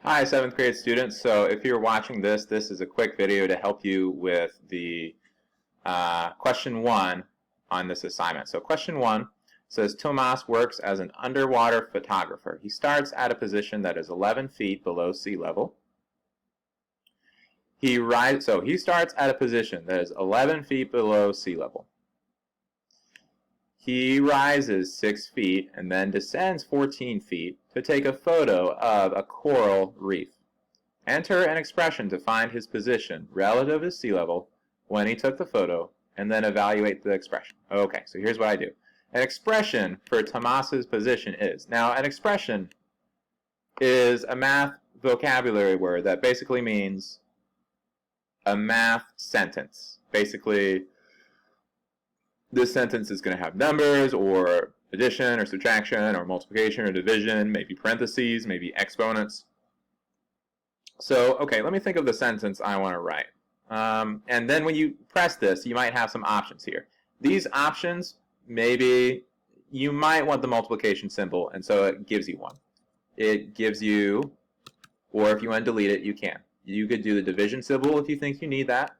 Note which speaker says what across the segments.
Speaker 1: Hi, 7th grade students. So if you're watching this is a quick video to help you with the question 1 on this assignment. So question 1 says Tomas works as an underwater photographer. He starts at a position that is 11 feet below sea level. He starts at a position that is 11 feet below sea level. He rises 6 feet and then descends 14 feet to take a photo of a coral reef. Enter an expression to find his position relative to sea level when he took the photo, and then evaluate the expression. Okay, so here's what I do. An expression for Tomas's position is, now an expression is a math vocabulary word that basically means a math sentence. Basically, this sentence is going to have numbers, or addition, or subtraction, or multiplication, or division, maybe parentheses, maybe exponents. So, okay, let me think of the sentence I want to write. And then when you press this, you might have some options here. These options, maybe you might want the multiplication symbol, and so it gives you one. It gives you, or if you want to delete it, you can. You could do the division symbol if you think you need that.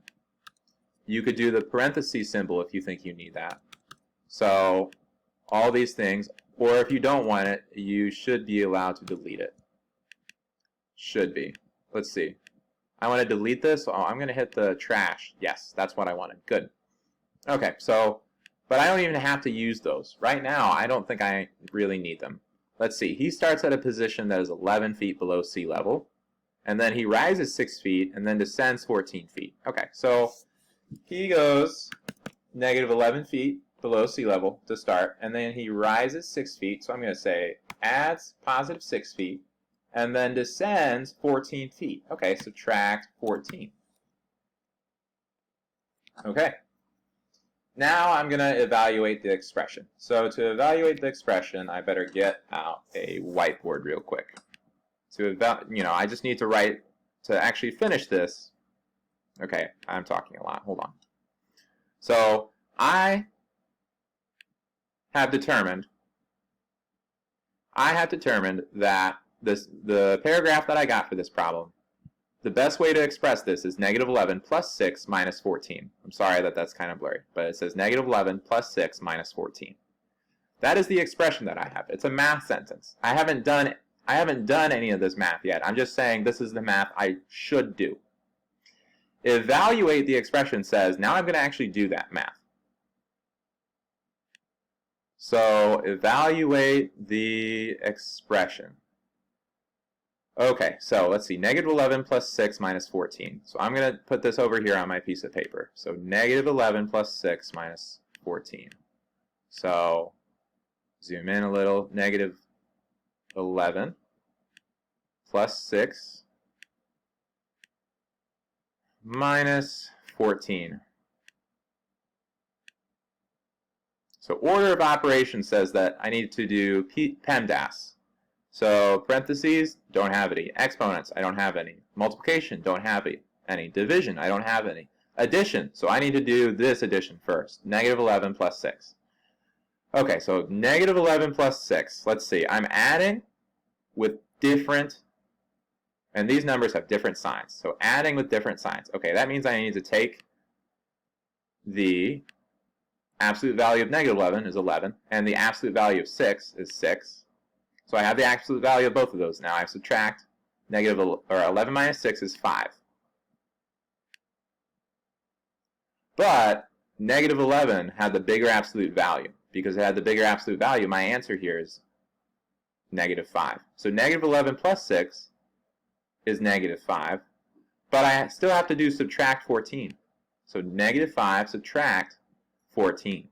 Speaker 1: You could do the parentheses symbol if you think you need that. So all these things, or if you don't want it, you should be allowed to delete it. Should be. Let's see. I want to delete this, so I'm going to hit the trash. Yes, that's what I wanted. Good. Okay, so, but I don't even have to use those. Right now, I don't think I really need them. Let's see. He starts at a position that is 11 feet below sea level, and then he rises 6 feet, and then descends 14 feet. Okay, so he goes negative 11 feet below sea level to start, and then he rises 6 feet, so I'm going to say adds positive 6 feet, and then descends 14 feet. Okay, subtract 14. Okay. Now I'm going to evaluate the expression. So to evaluate the expression, I better get out a whiteboard real quick. I just need to write, to actually finish this. Okay, I'm talking a lot. Hold on. So I have determined that the paragraph that I got for this problem, the best way to express this is negative 11 plus 6 minus 14. I'm sorry that that's kind of blurry, but it says negative 11 plus 6 minus 14. That is the expression that I have. It's a math sentence. I haven't done any of this math yet. I'm just saying this is the math I should do. Evaluate the expression says, now I'm going to actually do that math. So evaluate the expression. Okay, so let's see, negative 11 plus 6 minus 14. So I'm going to put this over here on my piece of paper. So negative 11 plus 6 minus 14. So zoom in a little, negative 11 plus 6 minus 14. So order of operations says that I need to do PEMDAS. So parentheses, don't have any. Exponents, I don't have any. Multiplication, don't have any. Division, I don't have any. Addition, so I need to do this addition first. Negative 11 plus 6. Okay, so negative 11 plus 6. Let's see, I'm adding with different, and these numbers have different signs. So adding with different signs. Okay, that means I need to take the absolute value of negative 11 is 11, and the absolute value of 6 is 6. So I have the absolute value of both of those. Now I subtract negative, or 11 minus 6 is 5. But negative 11 had the bigger absolute value. Because it had the bigger absolute value, my answer here is negative 5. So negative 11 plus 6 is negative 5. But I still have to do subtract 14. So negative 5 subtract 14.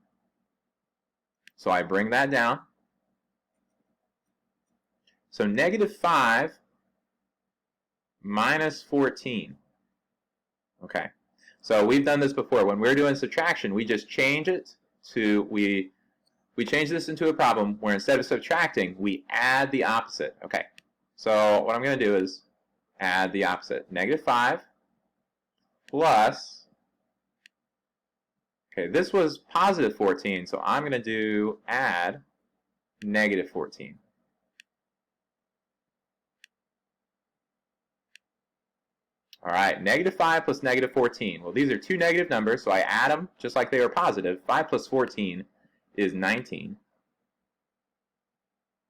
Speaker 1: So I bring that down. So negative 5 minus 14. Okay. So we've done this before. When we're doing subtraction, we just change it to, we change this into a problem where instead of subtracting, we add the opposite. Okay. So what I'm going to do is add the opposite. Negative 5 plus, okay, this was positive 14, so I'm going to do add negative 14. All right, -5 plus -14. Well, these are two negative numbers, so I add them just like they were positive. 5 plus 14 is 19.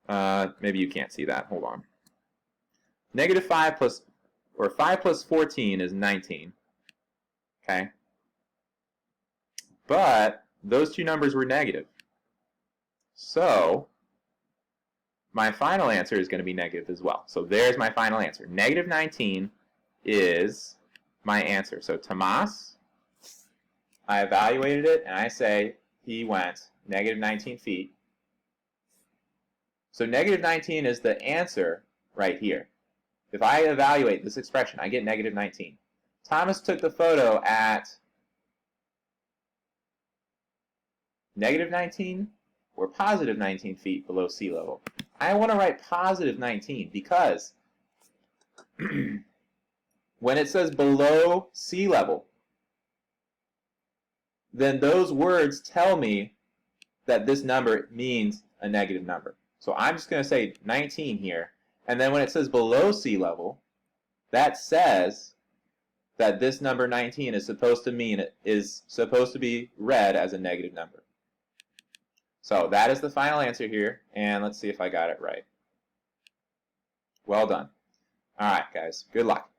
Speaker 1: Maybe you can't see that. Hold on. -5 plus, or 5 plus 14 is 19. Okay? But those two numbers were negative. So my final answer is going to be negative as well. So there's my final answer. -19 is my answer. So Tomas, I evaluated it, and I say he went -19 feet. So -19 is the answer right here. If I evaluate this expression, I get -19. Thomas took the photo at -19 or +19 feet below sea level. I want to write +19 because when it says below sea level, then those words tell me that this number means a negative number. So I'm just going to say 19 here, and then when it says below sea level, that says that this number 19 is supposed to be read as a negative number. So that is the final answer here, and let's see if I got it right. Well done. All right, guys, good luck.